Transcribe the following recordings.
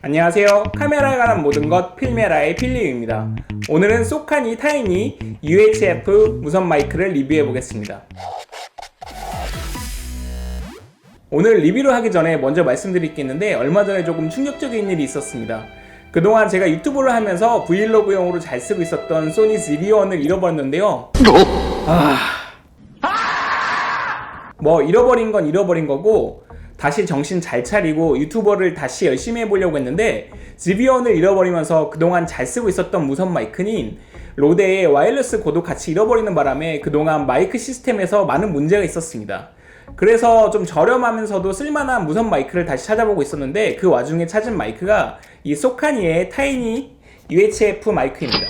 안녕하세요. 카메라에 관한 모든 것 필메라의 필리입니다. 오늘은 소카니 타이니 UHF 무선 마이크를 리뷰해 보겠습니다. 오늘 리뷰를 하기 전에 먼저 말씀드릴 게 있는데, 얼마 전에 조금 충격적인 일이 있었습니다. 그동안 제가 유튜브를 하면서 브이로그용으로 잘 쓰고 있었던 소니 지비온을 잃어버렸는데요. 잃어버린 건 잃어버린 거고, 다시 정신 잘 차리고 유튜버를 다시 열심히 해보려고 했는데, 지비온을 잃어버리면서 그동안 잘 쓰고 있었던 무선 마이크인 로데의 와이어리스 고도 같이 잃어버리는 바람에 그동안 마이크 시스템에서 많은 문제가 있었습니다. 그래서 좀 저렴하면서도 쓸만한 무선 마이크를 다시 찾아보고 있었는데, 그 와중에 찾은 마이크가 이 소카니의 타이니 UHF 마이크입니다.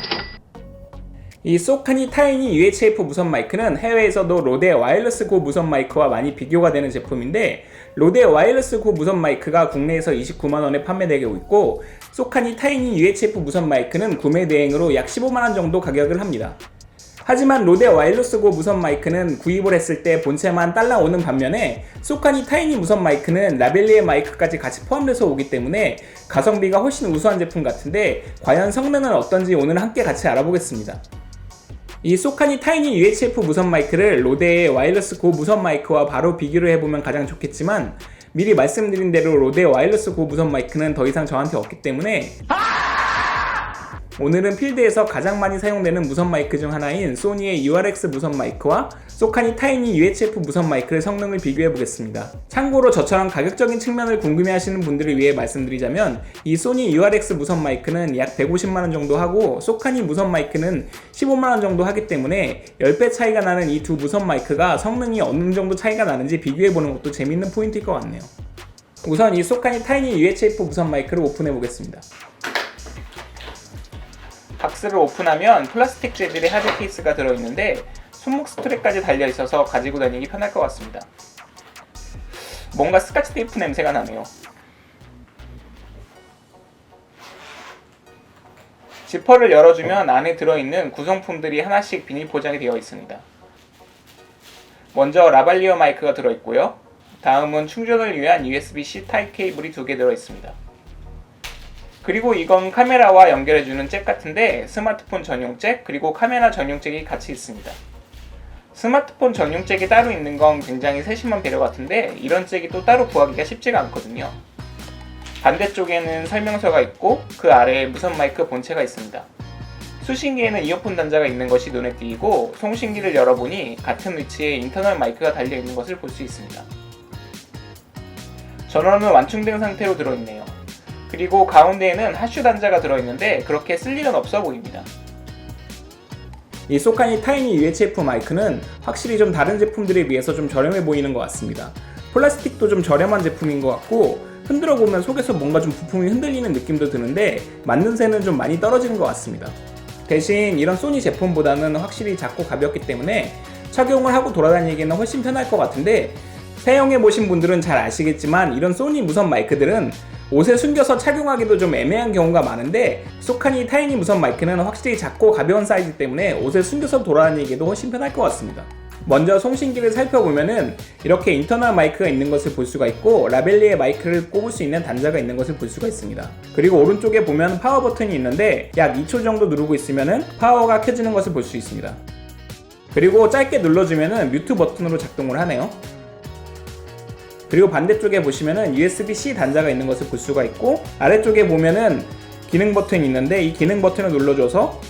이 소카니 타이니 UHF 무선 마이크는 해외에서도 로데 와이어리스 고 무선 마이크와 많이 비교가 되는 제품인데, 로데 와이어리스 고 무선 마이크가 국내에서 29만원에 판매되고 있고, 소카니 타이니 UHF 무선 마이크는 구매 대행으로 약 15만원 정도 가격을 합니다. 하지만 로데 와이어리스 고 무선 마이크는 구입을 했을 때 본체만 딸라오는 반면에, 소카니 타이니 무선 마이크는 라벨리에 마이크까지 같이 포함돼서 오기 때문에 가성비가 훨씬 우수한 제품 같은데, 과연 성능은 어떤지 오늘 함께 같이 알아보겠습니다. 이 소카니 타이니 UHF 무선 마이크를 로데의 와이어리스 고 무선 마이크와 바로 비교를 해보면 가장 좋겠지만, 미리 말씀드린 대로 로데 와이어리스 고 무선 마이크는 더 이상 저한테 없기 때문에 오늘은 필드에서 가장 많이 사용되는 무선 마이크 중 하나인 소니의 URX 무선 마이크와 소카니 타이니 UHF 무선 마이크의 성능을 비교해 보겠습니다. 참고로 저처럼 가격적인 측면을 궁금해하시는 분들을 위해 말씀드리자면, 이 소니 URX 무선 마이크는 약 150만원 정도 하고, 소카니 무선 마이크는 15만원 정도 하기 때문에 10배 차이가 나는 이 두 무선 마이크가 성능이 어느 정도 차이가 나는지 비교해 보는 것도 재밌는 포인트일 것 같네요. 우선 이 소카니 타이니 UHF 무선 마이크를 오픈해 보겠습니다. 박스를 오픈하면 플라스틱 재질의 하드 케이스가 들어있는데, 손목 스트랩까지 달려있어서 가지고 다니기 편할 것 같습니다. 뭔가 스카치 테이프 냄새가 나네요. 지퍼를 열어주면 안에 들어있는 구성품들이 하나씩 비닐 포장이 되어 있습니다. 먼저 라발리어 마이크가 들어있고요. 다음은 충전을 위한 USB-C 타입 케이블이 2개 들어있습니다. 그리고 이건 카메라와 연결해주는 잭 같은데, 스마트폰 전용 잭 그리고 카메라 전용 잭이 같이 있습니다. 스마트폰 전용 잭이 따로 있는 건 굉장히 세심한 배려 같은데, 이런 잭이 또 따로 구하기가 쉽지가 않거든요. 반대쪽에는 설명서가 있고, 그 아래에 무선 마이크 본체가 있습니다. 수신기에는 이어폰 단자가 있는 것이 눈에 띄고, 송신기를 열어보니 같은 위치에 인터널 마이크가 달려있는 것을 볼 수 있습니다. 전원은 완충된 상태로 들어있네요. 그리고 가운데에는 하슈 단자가 들어있는데 그렇게 쓸 일은 없어 보입니다. 이 소카니 타이니 UHF 마이크는 확실히 좀 다른 제품들에 비해서 좀 저렴해 보이는 것 같습니다. 플라스틱도 좀 저렴한 제품인 것 같고, 흔들어 보면 속에서 뭔가 좀 부품이 흔들리는 느낌도 드는데, 맞는 새는 좀 많이 떨어지는 것 같습니다. 대신 이런 소니 제품보다는 확실히 작고 가볍기 때문에 착용을 하고 돌아다니기에는 훨씬 편할 것 같은데, 사용해보신 분들은 잘 아시겠지만 이런 소니 무선 마이크들은 옷에 숨겨서 착용하기도 좀 애매한 경우가 많은데, 소카니 타이니 무선 마이크는 확실히 작고 가벼운 사이즈 때문에 옷에 숨겨서 돌아다니기도 훨씬 편할 것 같습니다. 먼저 송신기를 살펴보면은 이렇게 인터널 마이크가 있는 것을 볼 수가 있고, 라벨리에 마이크를 꼽을 수 있는 단자가 있는 것을 볼 수가 있습니다. 그리고 오른쪽에 보면 파워 버튼이 있는데, 약 2초 정도 누르고 있으면은 파워가 켜지는 것을 볼 수 있습니다. 그리고 짧게 눌러주면은 뮤트 버튼으로 작동을 하네요. 그리고 반대쪽에 보시면은 USB-C 단자가 있는 것을 볼 수가 있고, 아래쪽에 보면은 기능 버튼이 있는데, 이 기능 버튼을 눌러줘서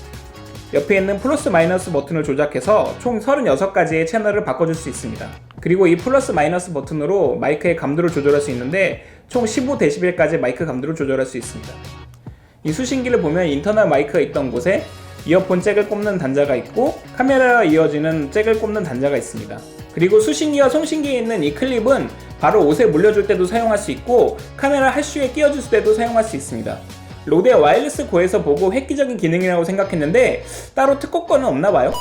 옆에 있는 플러스 마이너스 버튼을 조작해서 총 36가지의 채널을 바꿔줄 수 있습니다. 그리고 이 플러스 마이너스 버튼으로 마이크의 감도를 조절할 수 있는데, 총 15dB까지 마이크 감도를 조절할 수 있습니다. 이 수신기를 보면 인터널 마이크가 있던 곳에 이어폰 잭을 꼽는 단자가 있고, 카메라와 이어지는 잭을 꼽는 단자가 있습니다. 그리고 수신기와 송신기에 있는 이 클립은 바로 옷에 물려줄 때도 사용할 수 있고, 카메라 하슈에 끼워줄 때도 사용할 수 있습니다. 로데 와이어리스 고에서 보고 획기적인 기능이라고 생각했는데, 따로 특허권은 없나봐요.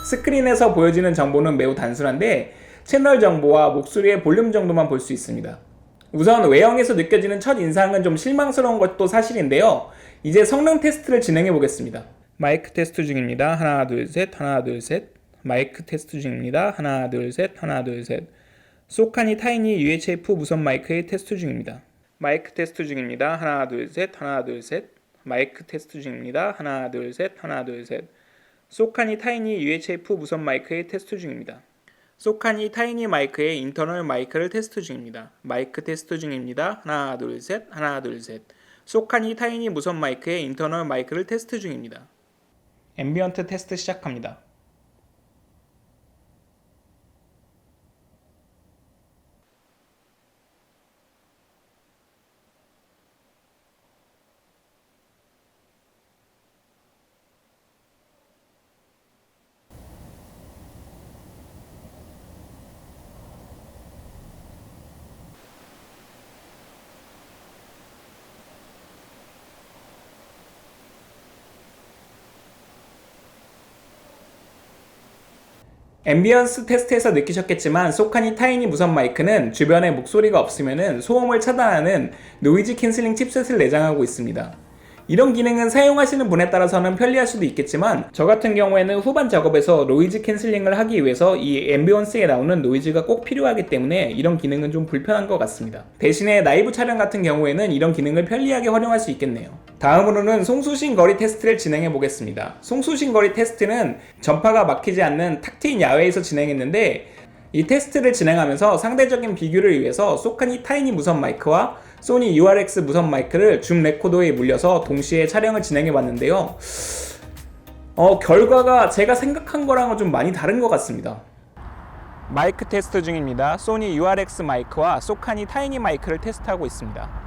스크린에서 보여지는 정보는 매우 단순한데, 채널 정보와 목소리의 볼륨 정도만 볼 수 있습니다. 우선 외형에서 느껴지는 첫 인상은 좀 실망스러운 것도 사실인데요. 이제 성능 테스트를 진행해 보겠습니다. 마이크 테스트 중입니다. 하나 둘 셋, 하나 둘 셋. 마이크 테스트 중입니다. 하나 둘 셋, 하나 둘 셋. 소카니 타이니 UHF 무선 마이크의 테스트 중입니다. 마이크 테스트 중입니다. 하나 둘 셋 하나 둘 셋. 마이크 테스트 중입니다. 하나 둘 셋 하나 둘 셋. 소카니 타이니 UHF 무선 마이크의 테스트 중입니다. 소카니 타이니 마이크의 인터널 마이크를 테스트 중입니다. 마이크 테스트 중입니다. 하나 둘 셋 하나 둘 셋. 소카니 타이니 무선 마이크의 인터널 마이크를 테스트 중입니다. 앰비언트 테스트 시작합니다. 앰비언스 테스트에서 느끼셨겠지만 소카니 타이니 무선 마이크는 주변에 목소리가 없으면 소음을 차단하는 노이즈 캔슬링 칩셋을 내장하고 있습니다. 이런 기능은 사용하시는 분에 따라서는 편리할 수도 있겠지만 저 같은 경우에는 후반 작업에서 노이즈 캔슬링을 하기 위해서 이 앰비언스에 나오는 노이즈가 꼭 필요하기 때문에 이런 기능은 좀 불편한 것 같습니다. 대신에 라이브 촬영 같은 경우에는 이런 기능을 편리하게 활용할 수 있겠네요. 다음으로는 송수신 거리 테스트를 진행해 보겠습니다. 송수신 거리 테스트는 전파가 막히지 않는 탁 트인 야외에서 진행했는데 이 테스트를 진행하면서 상대적인 비교를 위해서 소카니 타이니 무선 마이크와 소니 URX 무선 마이크를 줌 레코더에 물려서 동시에 촬영을 진행해 봤는데요. 결과가 제가 생각한 거랑은 좀 많이 다른 것 같습니다. 마이크 테스트 중입니다. 소니 URX 마이크와 소카니 타이니 마이크를 테스트하고 있습니다.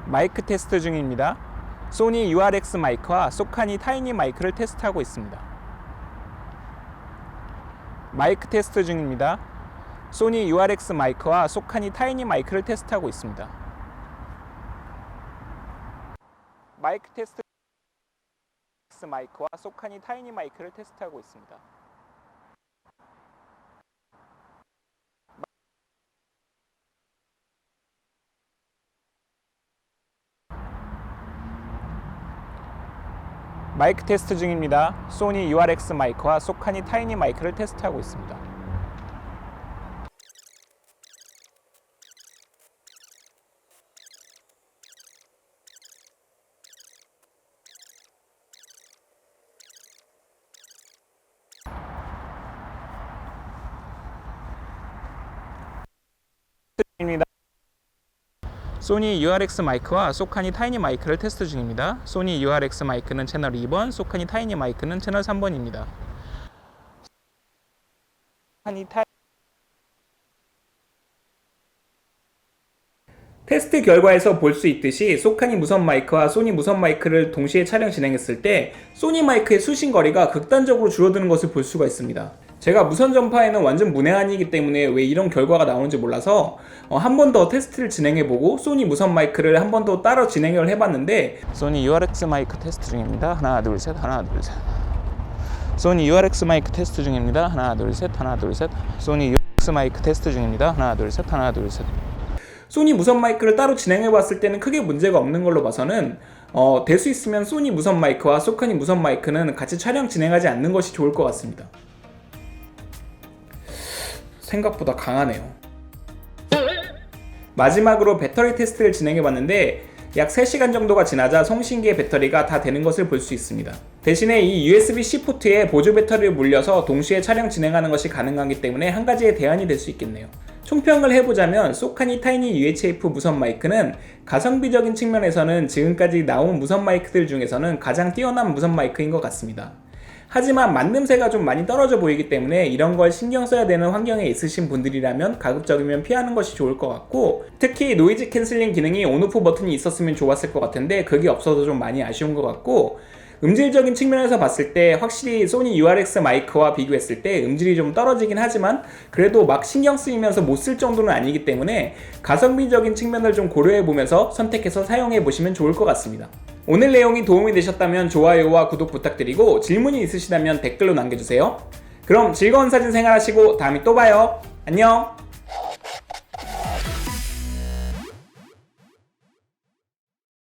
마이크 테스트 중입니다. 소니 URX 마이크와 소카니 타이니 마이크를 테스트하고 있습니다. 마이크 테스트 중입니다. 소니 URX 마이크와 소카니 타이니 마이크를 테스트하고 있습니다. 마이크 테스트 마이크와 소카니 타이니 마이크를 테스트하고 있습니다. 마이크 테스트 중입니다. 소니 URX 마이크와 소카니 타이니 마이크를 테스트하고 있습니다. 소니 URX 마이크와 소카니 타이니 마이크를 테스트 중입니다. 소니 URX 마이크는 채널 2번, 소카니 타이니 마이크는 채널 3번입니다. 테스트 결과에서 볼 수 있듯이 소카니 무선 마이크와 소니 무선 마이크를 동시에 촬영 진행했을 때 소니 마이크의 수신 거리가 극단적으로 줄어드는 것을 볼 수가 있습니다. 제가 무선 전파에는 완전 문외한이기 때문에 왜 이런 결과가 나오는지 몰라서 한 번 더 테스트를 진행해보고 소니 무선 마이크를 한 번 더 따로 진행을 해봤는데 소니 URX 마이크 테스트 중입니다. 하나 둘 셋 하나 둘 셋. 소니 URX 마이크 테스트 중입니다. 하나 둘 셋 하나 둘 셋. 소니 URX 마이크 테스트 중입니다. 하나 둘 셋 하나 둘 셋. 소니 무선 마이크를 따로 진행해봤을 때는 크게 문제가 없는 걸로 봐서는 될 수 있으면 소니 무선 마이크와 소카니 무선 마이크는 같이 촬영 진행하지 않는 것이 좋을 것 같습니다. 생각보다 강하네요. 마지막으로 배터리 테스트를 진행해봤는데 약 3시간 정도가 지나자 송신기의 배터리가 다 되는 것을 볼 수 있습니다. 대신에 이 USB-C 포트에 보조 배터리를 물려서 동시에 촬영 진행하는 것이 가능하기 때문에 한 가지의 대안이 될 수 있겠네요. 총평을 해보자면 소카니 타이니 UHF 무선 마이크는 가성비적인 측면에서는 지금까지 나온 무선 마이크들 중에서는 가장 뛰어난 무선 마이크인 것 같습니다. 하지만 만듦새가 좀 많이 떨어져 보이기 때문에 이런 걸 신경 써야 되는 환경에 있으신 분들이라면 가급적이면 피하는 것이 좋을 것 같고, 특히 노이즈 캔슬링 기능이 온오프 버튼이 있었으면 좋았을 것 같은데 그게 없어서 좀 많이 아쉬운 것 같고, 음질적인 측면에서 봤을 때 확실히 소니 URX 마이크와 비교했을 때 음질이 좀 떨어지긴 하지만 그래도 막 신경 쓰이면서 못 쓸 정도는 아니기 때문에 가성비적인 측면을 좀 고려해보면서 선택해서 사용해보시면 좋을 것 같습니다. 오늘 내용이 도움이 되셨다면 좋아요와 구독 부탁드리고 질문이 있으시다면 댓글로 남겨주세요. 그럼 즐거운 사진 생활하시고 다음에 또 봐요. 안녕.